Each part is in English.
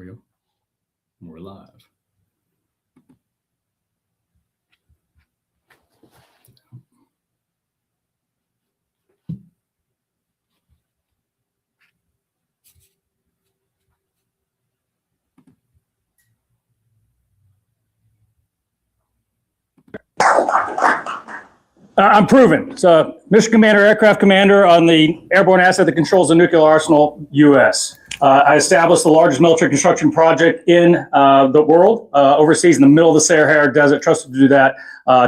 we go. We're live. I'm proven. So, Mission Commander, Aircraft Commander on the airborne asset that controls the nuclear arsenal, U.S. I established the largest military construction project in the world, overseas in the middle of the Sahara Desert, trusted to do that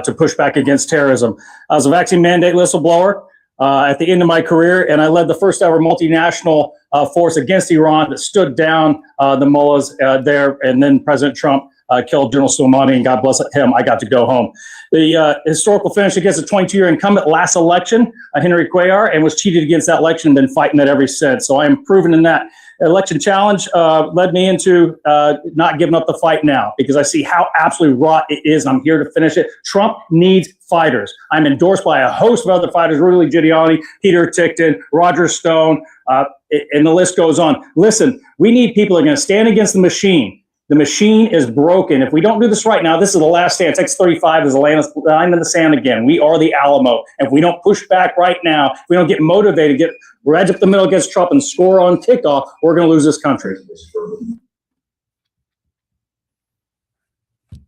to push back against terrorism. I was a vaccine mandate whistleblower at the end of my career, and I led the first ever multinational force against Iran that stood down the mullahs there, and then President Trump killed General Soleimani, and God bless him, I got to go home. The historical finish against the 22-year incumbent last election, Henry Cuellar, and was cheated against that election and been fighting that ever since. So I am proven in that. Election challenge led me into not giving up the fight now, because I see how absolutely rot it is, and I'm here to finish it. Trump needs fighters. I'm endorsed by a host of other fighters, Rudy Giuliani, Peter Tickton, Roger Stone, and the list goes on. Listen, we need people that are going to stand against the machine. The machine is broken. If we don't do this right now, this is the last stand. Texas 35 is the line in the sand again. We are the Alamo. If we don't push back right now, if we don't get motivated, get right up the middle against Trump and score on kickoff, we're going to lose this country.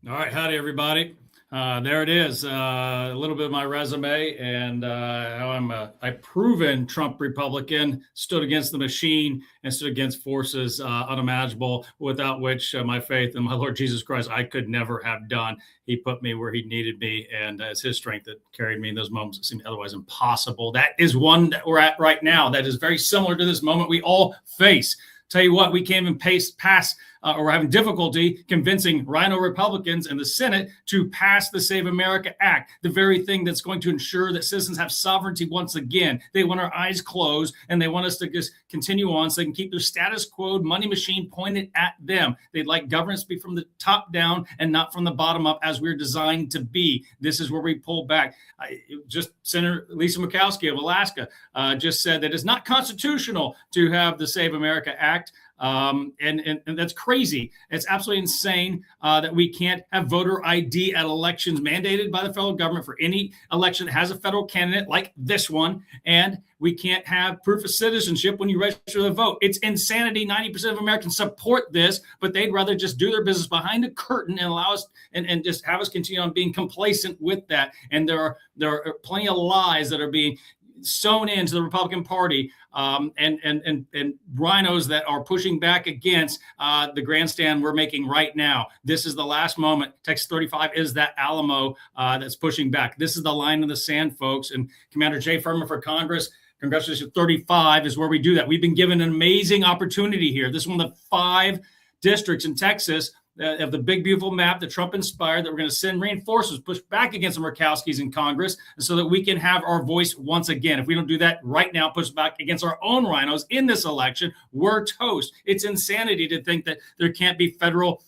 All right. Howdy, everybody. There it is. A little bit of my resume and how I'm a proven Trump Republican, stood against the machine and stood against forces unimaginable, without which my faith in my Lord Jesus Christ I could never have done. He put me where he needed me, and it's his strength that carried me in those moments that seemed otherwise impossible. That is one that we're at right now that is very similar to this moment we all face. Tell you what, we can't even pass or we're having difficulty convincing Rhino Republicans in the Senate to pass the Save America Act, the very thing that's going to ensure that citizens have sovereignty once again. They want our eyes closed, and they want us to just continue on so they can keep their status quo money machine pointed at them. They'd like governance to be from the top down and not from the bottom up, as we're designed to be. This is where we pull back. Just Senator Lisa Murkowski of Alaska just said that it's not constitutional to have the Save America Act. And that's crazy. It's absolutely insane that we can't have voter ID at elections mandated by the federal government for any election that has a federal candidate like this one. And we can't have proof of citizenship when you register to vote. It's insanity. 90% of Americans support this, but they'd rather just do their business behind a curtain and allow us and just have us continue on being complacent with that. And there are plenty of lies that are being sewn into the Republican Party and rhinos that are pushing back against the grandstand we're making right now. This is the last moment. Texas 35 is that Alamo that's pushing back. This is the line in the sand, folks. And Commander Jay Furman for Congress, Congressional 35 is where we do that. We've been given an amazing opportunity here. This is one of the 5 districts in Texas of the big, beautiful map that Trump inspired, that we're going to send reinforcements, push back against the Murkowskis in Congress, so that we can have our voice once again. If we don't do that right now, push back against our own rhinos in this election, we're toast. It's insanity to think that there can't be federal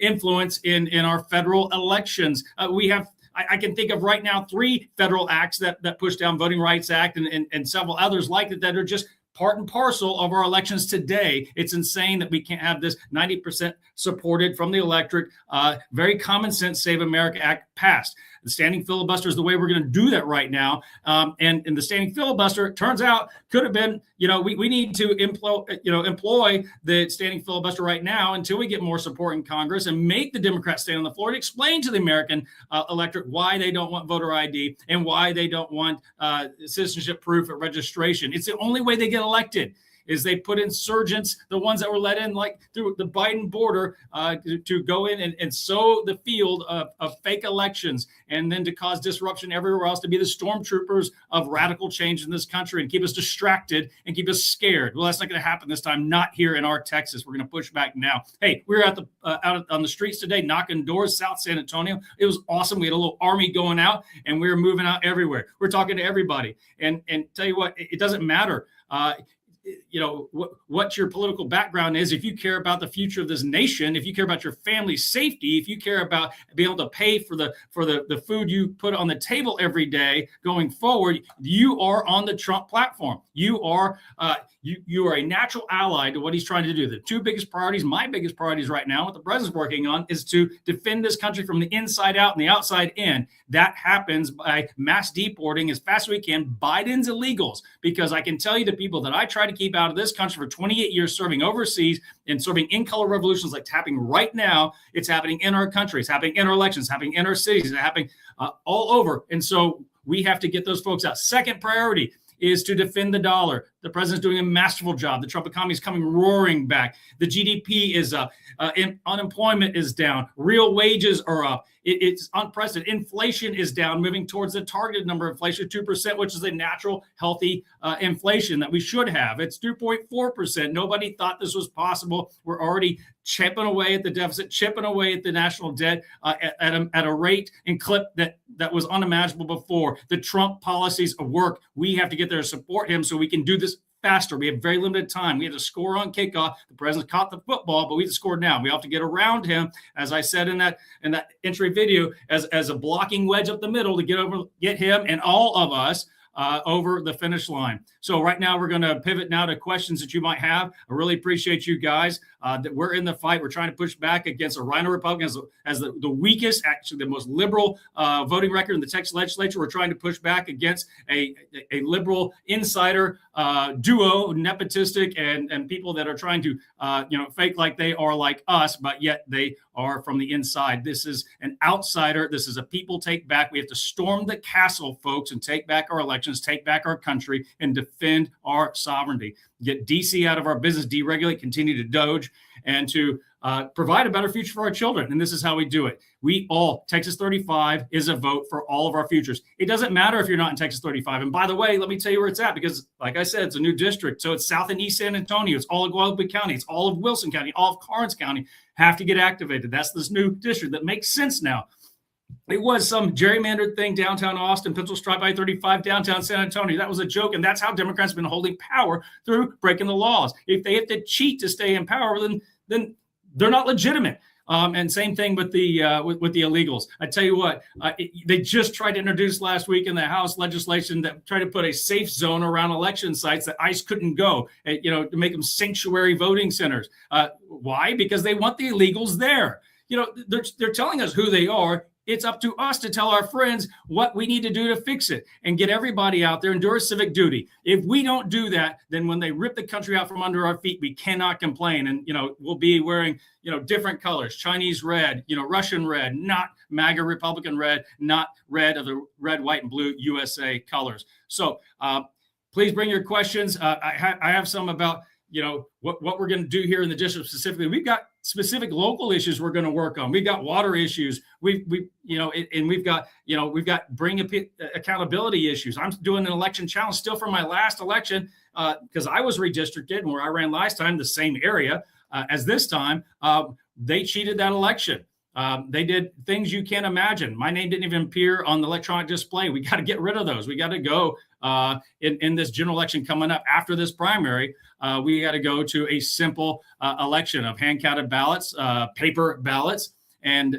influence in our federal elections. I can think of right now 3 federal acts that push down Voting Rights Act and several others like it that are just part and parcel of our elections today. It's insane that we can't have this 90% supported from the electorate, very common sense Save America Act passed. The standing filibuster is the way we're going to do that right now. And the standing filibuster, it turns out, could have been, we need to employ the standing filibuster right now until we get more support in Congress and make the Democrats stand on the floor and explain to the American electorate why they don't want voter ID and why they don't want citizenship proof at registration. It's the only way they get elected. Is they put insurgents, the ones that were let in like through the Biden border, to go in and sow the field of fake elections, and then to cause disruption everywhere else, to be the stormtroopers of radical change in this country and keep us distracted and keep us scared. Well, that's not going to happen this time, not here in our Texas. We're going to push back now. Hey, we were out on the streets today, knocking doors, South San Antonio. It was awesome. We had a little army going out, and we were moving out everywhere. We're talking to everybody. And tell you what, it doesn't matter. what your political background is, if you care about the future of this nation, if you care about your family's safety, if you care about being able to pay for the food you put on the table every day going forward, you are on the Trump platform. You are you are a natural ally to what he's trying to do. The two biggest priorities, my biggest priorities right now, what the president's working on, is to defend this country from the inside out and the outside in. That happens by mass deporting as fast as we can Biden's illegals, because I can tell you the people that I try to keep out of this country for 28 years serving overseas and serving in color revolutions like it's happening right now. It's happening in our country. It's happening in our elections, happening in our cities, it's happening all over. And so we have to get those folks out. Second priority is to defend the dollar. The president's doing a masterful job. The Trump economy is coming roaring back. The GDP is up. Unemployment is down. Real wages are up. It's unprecedented. Inflation is down, moving towards the targeted number of inflation, 2%, which is a natural, healthy inflation that we should have. It's 2.4%. Nobody thought this was possible. We're already chipping away at the deficit, chipping away at the national debt at a rate and clip that was unimaginable before. The Trump policies work. We have to get there to support him so we can do this faster. We have very limited time. We have to score on kickoff. The president caught the football, but we have to score now. We have to get around him, as I said in that entry video, as a blocking wedge up the middle to get him and all of us over the finish line. So right now we're going to pivot now to questions that you might have. I really appreciate you guys that we're in the fight. We're trying to push back against a rhino Republican as the weakest, actually the most liberal voting record in the Texas legislature. We're trying to push back against a liberal insider duo, nepotistic, and people that are trying to fake like they are like us, but yet they are from the inside. This is an outsider. This is a people take back. We have to storm the castle, folks, and take back our elections, take back our country, and defend our sovereignty. Get DC out of our business, deregulate, continue to doge, and to provide a better future for our children. And this is how we do it. Texas 35 is a vote for all of our futures. It doesn't matter if you're not in Texas 35. And by the way, let me tell you where it's at, because like I said, it's a new district. So it's South and East San Antonio. It's all of Guadalupe County. It's all of Wilson County, all of Karnes County have to get activated. That's this new district that makes sense now. It was some gerrymandered thing downtown Austin, pencil stripe I-35 downtown San Antonio. That was a joke, and that's how Democrats have been holding power through breaking the laws. If they have to cheat to stay in power, then they're not legitimate. And same thing with the illegals. I tell you what, they just tried to introduce last week in the House legislation that tried to put a safe zone around election sites that ICE couldn't go, to make them sanctuary voting centers. Why? Because they want the illegals there. They're telling us who they are. It's up to us to tell our friends what we need to do to fix it and get everybody out there and do our civic duty. If we don't do that, then when they rip the country out from under our feet, we cannot complain. And, we'll be wearing, different colors, Chinese red, Russian red, not MAGA Republican red, not red of the red, white, and blue USA colors. So please bring your questions. I have some about, what we're going to do here in the district specifically. We've got specific local issues we're going to work on. We've got water issues. We've got bring accountability issues. I'm doing an election challenge still from my last election because I was redistricted, and where I ran last time, the same area as this time, they cheated that election. They did things you can't imagine. My name didn't even appear on the electronic display. We got to get rid of those. We got to go in this general election coming up after this primary. We got to go to a simple election of hand-counted ballots, paper ballots, and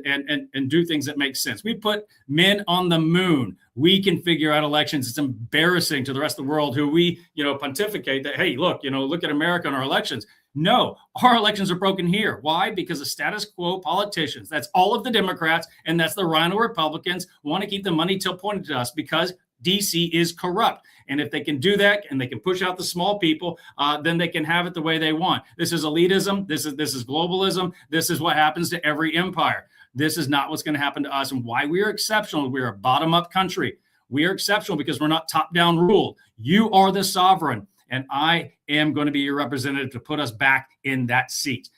do things that make sense. We put men on the moon. We can figure out elections. It's embarrassing to the rest of the world who we, pontificate that, hey, look at America and our elections. No, our elections are broken here. Why? Because the status quo politicians, that's all of the Democrats, and that's the rhino Republicans, want to keep the money till pointed to us because DC is corrupt. And if they can do that and they can push out the small people, then they can have it the way they want. This is elitism. This is globalism. This is what happens to every empire. This is not what's going to happen to us. And why we are exceptional. We are a bottom-up country. We are exceptional because we're not top-down ruled. You are the sovereign. And I am going to be your representative to put us back in that seat.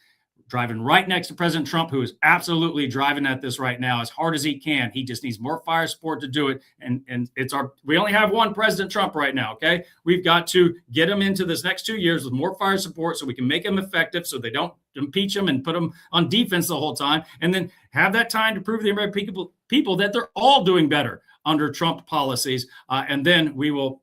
Driving right next to President Trump, who is absolutely driving at this right now as hard as he can. He just needs more fire support to do it. And we only have one President Trump right now, okay? We've got to get him into this next 2 years with more fire support so we can make him effective so they don't impeach him and put him on defense the whole time. And then have that time to prove to the American people that they're all doing better under Trump policies. And then we will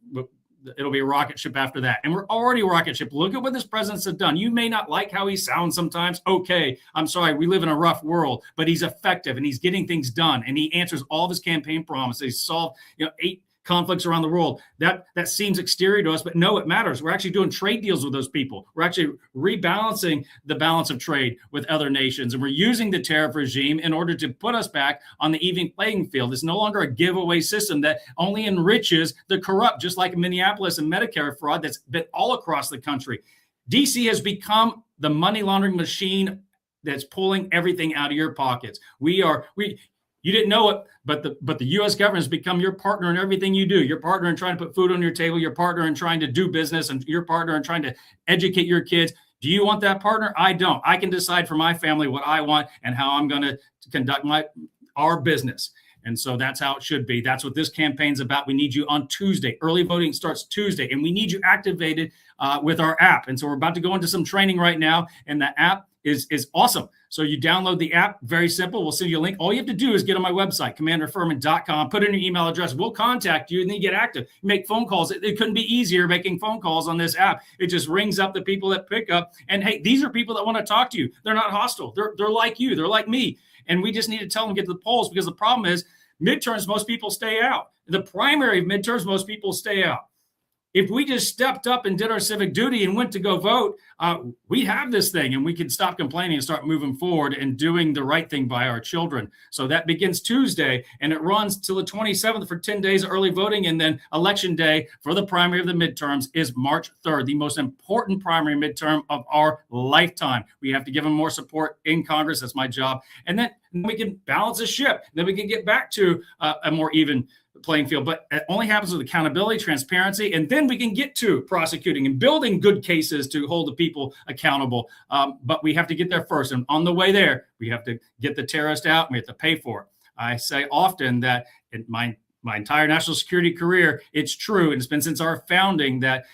it'll be a rocket ship after that. And we're already a rocket ship. Look at what this president's done. You may not like how he sounds sometimes. Okay, I'm sorry. We live in a rough world, but he's effective and he's getting things done. And he answers all of his campaign promises. He's solved, 8 conflicts around the world. That seems exterior to us, but no, it matters. We're actually doing trade deals with those people. We're actually rebalancing the balance of trade with other nations, and we're using the tariff regime in order to put us back on the even playing field. It's no longer a giveaway system that only enriches the corrupt, just like Minneapolis and Medicare fraud that's been all across the country. DC has become the money laundering machine that's pulling everything out of your pockets. You didn't know it, but the U.S. government has become your partner in everything you do. Your partner in trying to put food on your table, your partner in trying to do business, and your partner in trying to educate your kids. Do you want that partner? I don't. I can decide for my family what I want and how I'm going to conduct our business. And so that's how it should be. That's what this campaign's about. We need you on Tuesday. Early voting starts Tuesday, and we need you activated with our app. And so we're about to go into some training right now, and the app is awesome. So you download the app, very simple. We'll send you a link. All you have to do is get on my website, commanderfurman.com, put in your email address. We'll contact you, and then you get active. You make phone calls. It couldn't be easier making phone calls on this app. It just rings up the people that pick up. And hey, these are people that want to talk to you. They're not hostile. They're like you. They're like me. And we just need to tell them to get to the polls, because the problem is midterms, most people stay out. The primary of midterms, most people stay out. If we just stepped up and did our civic duty and went to go vote, we have this thing, and we can stop complaining and start moving forward and doing the right thing by our children. So that begins Tuesday, and it runs till the 27th for 10 days of early voting. And then election day for the primary of the midterms is March 3rd, the most important primary midterm of our lifetime. We have to give them more support in Congress. That's my job. And then we can balance the ship. Then we can get back to a more even playing field, but it only happens with accountability, transparency, and then we can get to prosecuting and building good cases to hold the people accountable. But we have to get there first, and on the way there, we have to get the terrorist out, and we have to pay for it. I say often that in my entire national security career, it's true, and it's been since our founding that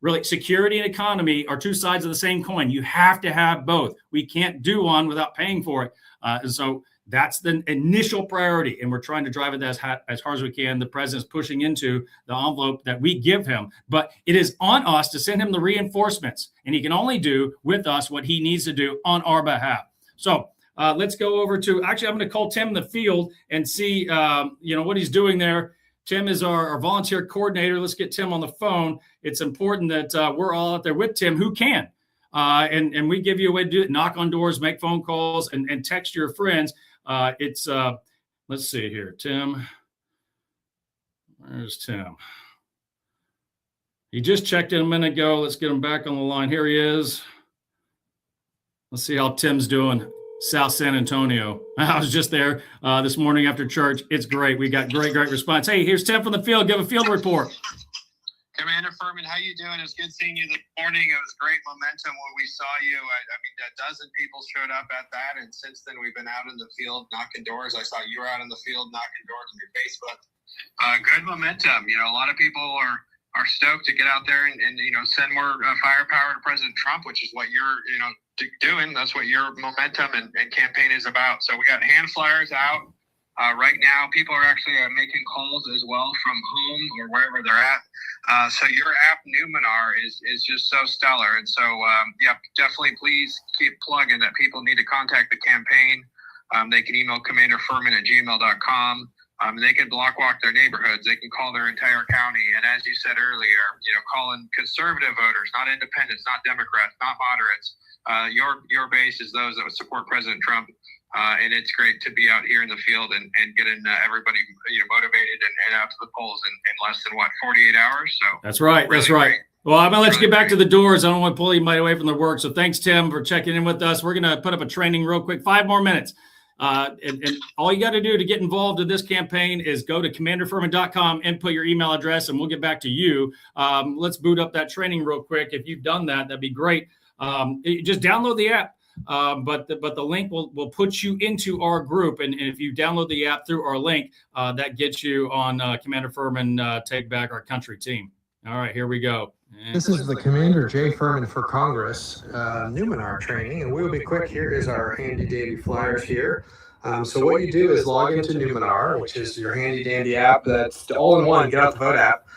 really security and economy are two sides of the same coin. You have to have both. We can't do one without paying for it. And so that's the initial priority, and we're trying to drive it as hard as we can. The president's pushing into the envelope that we give him, but it is on us to send him the reinforcements, and he can only do with us what he needs to do on our behalf. So let's go over to, actually, I'm going to call Tim in the field and see, what he's doing there. Tim is our volunteer coordinator. Let's get Tim on the phone. It's important that we're all out there with Tim who can. And we give you a way to do it. Knock on doors, make phone calls, and text your friends. Let's see here. Tim. Where's Tim? He just checked in a minute ago. Let's get him back on the line. Here he is. Let's see how Tim's doing. South San Antonio. I was just there this morning after church. It's great. We got great response. Hey, here's Tim from the field. Give a field report. Commander Furman, how you doing? It was good seeing you this morning. It was great momentum when we saw you. I mean, a dozen people showed up at that, and since then we've been out in the field knocking doors. I saw you were out in the field knocking doors on your Facebook. Good momentum. A lot of people are stoked to get out there and send more firepower to President Trump, which is what you're doing. That's what your momentum and campaign is about. So we got hand flyers out. Right now, people are actually making calls as well from home or wherever they're at. So your app, Numenar, is just so stellar. And so, definitely please keep plugging that people need to contact the campaign. They can email commanderfurman@gmail.com. They can block walk their neighborhoods. They can call their entire county. And as you said earlier, calling conservative voters, not independents, not Democrats, not moderates. Your base is those that would support President Trump. And it's great to be out here in the field and getting everybody motivated and out to the polls in less than 48 hours. So that's right. Really that's right. Great. Well, I'm gonna let you get back to the doors. I don't want to pull anybody away from their work. So thanks, Tim, for checking in with us. We're gonna put up a training real quick, 5 more minutes. And all you got to do to get involved in this campaign is go to commanderfurman.com, input your email address, and we'll get back to you. Let's boot up that training real quick. If you've done that, that'd be great. Just download the app. But the link will put you into our group, and if you download the app through our link, that gets you on Commander Furman Take Back Our Country team. All right, here we go. This is the Commander J. Furman for Congress Numenar training, and we'll be quick. Here is our handy dandy flyers here. So what you do is log into Numenar, which is your handy dandy app that's all in one, get out the vote app.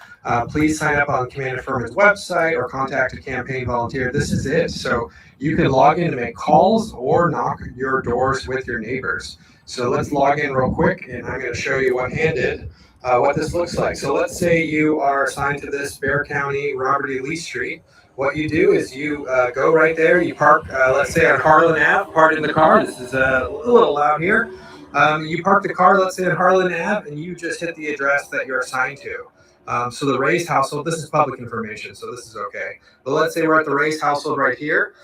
please sign up on Commander Furman's website or contact a campaign volunteer. This is it. So you can log in to make calls or knock your doors with your neighbors. So let's log in real quick, and I'm going to show you one-handed what this looks like. So let's say you are assigned to this Bear County Robert E. Lee Street. What you do is you go right there, you park, let's say on Harlan Ave, park in the car. This is a little loud here. You park the car, let's say on Harlan Ave, and you just hit the address that you're assigned to. So the Ray's household, this is public information, so this is okay. But let's say we're at the Ray's household right here.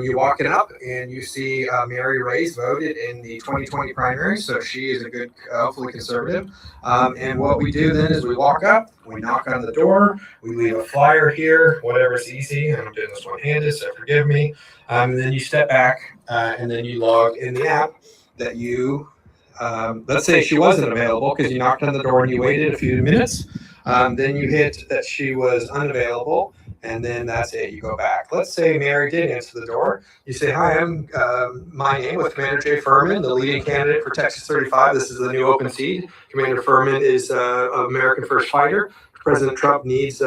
You walk it up and you see Mary Ray's voted in the 2020 primary, so she is a good, hopefully conservative. And what we do then is we walk up, we knock on the door, we leave a flyer here, whatever's easy. I'm doing this one-handed, so forgive me. And then you step back and then you log in the app that you, let's say she wasn't available because you knocked on the door and you waited a few minutes. Then you hit that she was unavailable, and then that's it. You go back. Let's say Mary did answer the door. You say, "Hi, I'm my name with Commander Jay Furman, the leading candidate for Texas 35. This is the new open seat. Commander Furman is an American first fighter. President Trump needs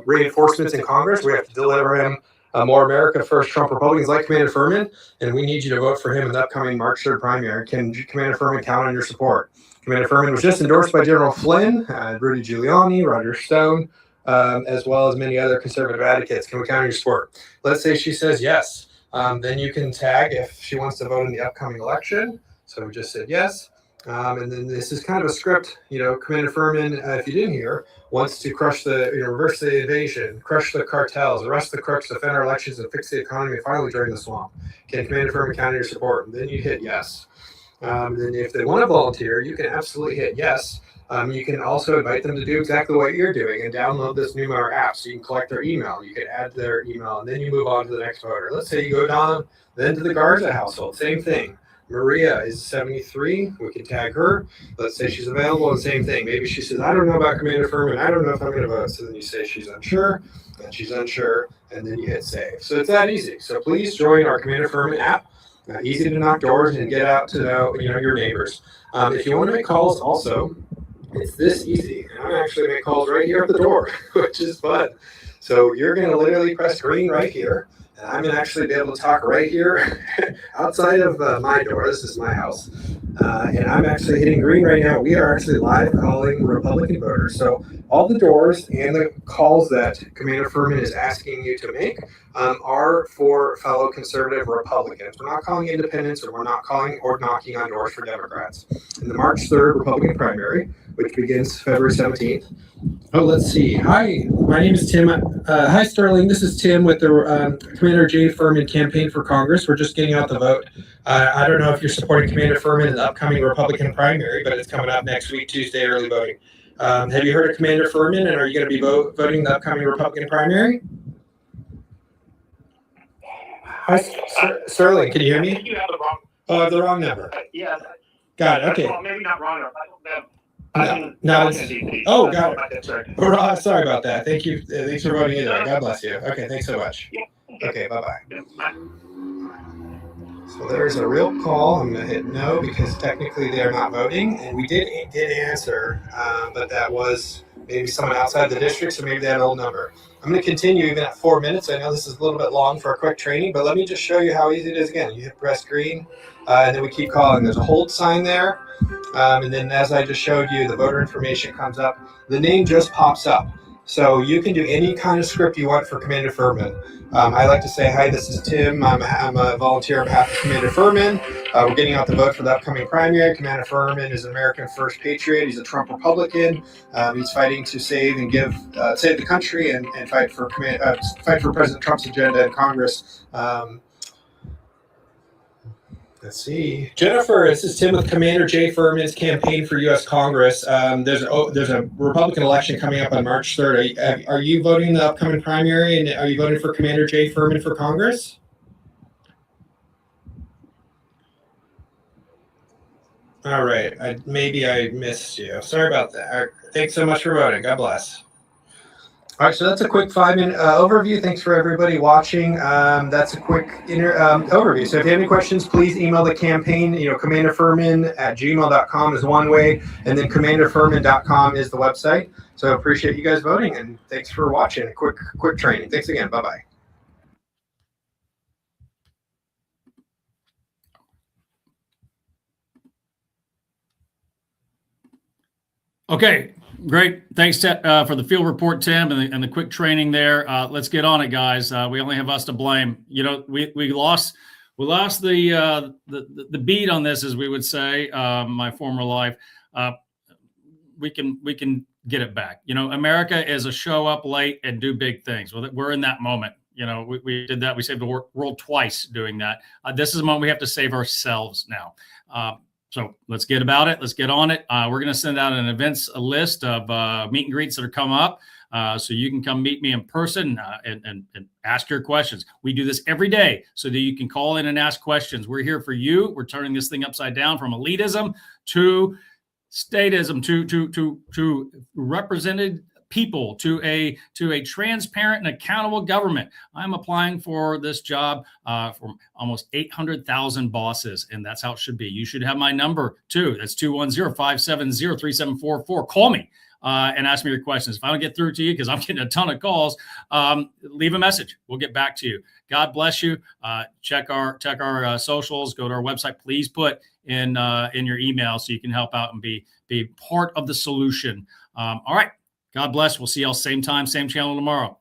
reinforcements in Congress. We have to deliver him more America first Trump Republicans like Commander Furman, and we need you to vote for him in the upcoming March 3rd primary. Can Commander Furman count on your support?" Commander Furman was just endorsed by General Flynn, Rudy Giuliani, Roger Stone, as well as many other conservative advocates. Can we count on your support? Let's say she says yes. Then you can tag if she wants to vote in the upcoming election. So we just said yes. And then this is kind of a script. Commander Furman, if you didn't hear, wants to crush reverse the invasion, crush the cartels, arrest the crooks, defend our elections, and fix the economy, finally drain the swamp. Can Commander Furman count on your support? And then you hit yes. Then if they want to volunteer, you can absolutely hit yes. You can also invite them to do exactly what you're doing and download this Numar app so you can collect their email. You can add their email, and then you move on to the next voter. Let's say you go down then to the Garza household. Same thing. Maria is 73. We can tag her. Let's say she's available, and same thing. Maybe she says, "I don't know about Commander Furman. I don't know if I'm going to vote." So then you say she's unsure, and she's unsure, and then you hit save. So it's that easy. So please join our Commander Furman app. Easy to knock doors and get out to know your neighbors. If you want to make calls, also, it's this easy. And I'm actually make calls right here at the door, which is fun. So you're going to literally press green right here. And I'm going to actually be able to talk right here outside of my door. This is my house. And I'm actually hitting green right now. We are actually live calling Republican voters. So all the doors and the calls that Commander Furman is asking you to make are for fellow conservative Republicans. We're not calling independents, or we're not calling or knocking on doors for Democrats. In the March 3rd Republican primary, which begins February 17th. Oh, let's see. Hi, my name is Tim. Hi, Sterling. This is Tim with the Commander Jay Furman Campaign for Congress. We're just getting out the vote. I don't know if you're supporting Commander Furman in the upcoming Republican primary, but it's coming up next week, Tuesday, early voting. Have you heard of Commander Furman, and are you going to be voting in the upcoming Republican primary? Hi, Sterling. Can you hear me? You have the wrong. Oh, I have the wrong number. Yeah. Got it. Okay. Well, maybe not wrong. No, oh, got it. Hurrah, sorry about that. Thank you. Thanks for voting in there. God bless you. Okay, thanks so much. Okay, bye-bye. So there's a real call. I'm going to hit no because technically they are not voting. And we did answer, but that was maybe someone outside the district, so maybe they had an old number. I'm going to continue even at 4 minutes. I know this is a little bit long for a quick training, but let me just show you how easy it is again. You hit press green, and then we keep calling. There's a hold sign there. And then as I just showed you, the voter information comes up. The name just pops up. So you can do any kind of script you want for Commander Furman. I like to say, hi, this is Tim. I'm a volunteer on behalf of Commander Furman. We're getting out the vote for the upcoming primary. Commander Furman is an American first patriot. He's a Trump Republican. He's fighting to save and save the country and fight for President Trump's agenda in Congress. Let's see. Jennifer, this is Tim with Commander Jay Furman's Campaign for U.S. Congress. There's a Republican election coming up on March 3rd. Are you voting in the upcoming primary, and are you voting for Commander Jay Furman for Congress? All right. Maybe I missed you. Sorry about that. Thanks so much for voting. God bless. All right, so that's a quick 5-minute overview. Thanks for everybody watching. That's a quick overview. So if you have any questions, please email the campaign. commanderfurman@gmail.com is one way, and then commanderfurman.com is the website. So I appreciate you guys voting, and thanks for watching. A quick training. Thanks again. Bye-bye. Okay, great. Thanks for the field report, Tim, and the quick training there. Let's get on it, guys. We only have us to blame. We lost the beat on this, as we would say. My former life. We can get it back. America is a show up late and do big things. Well, we're in that moment. We did that. We saved the world twice doing that. This is a moment we have to save ourselves now. So let's get about it. Let's get on it. We're going to send out an events list of meet and greets that are coming up. So you can come meet me in person and ask your questions. We do this every day so that you can call in and ask questions. We're here for you. We're turning this thing upside down from elitism to statism, to represented people, to a transparent and accountable government. I'm applying for this job from almost 800,000 bosses, and that's how it should be. You should have my number too. That's 210-570-3744. Call me and ask me your questions. If I don't get through to you, because I'm getting a ton of calls, leave a message. We'll get back to you. God bless you. Check our socials. Go to our website. Please put in your email so you can help out and be part of the solution. All right. God bless. We'll see y'all same time, same channel tomorrow.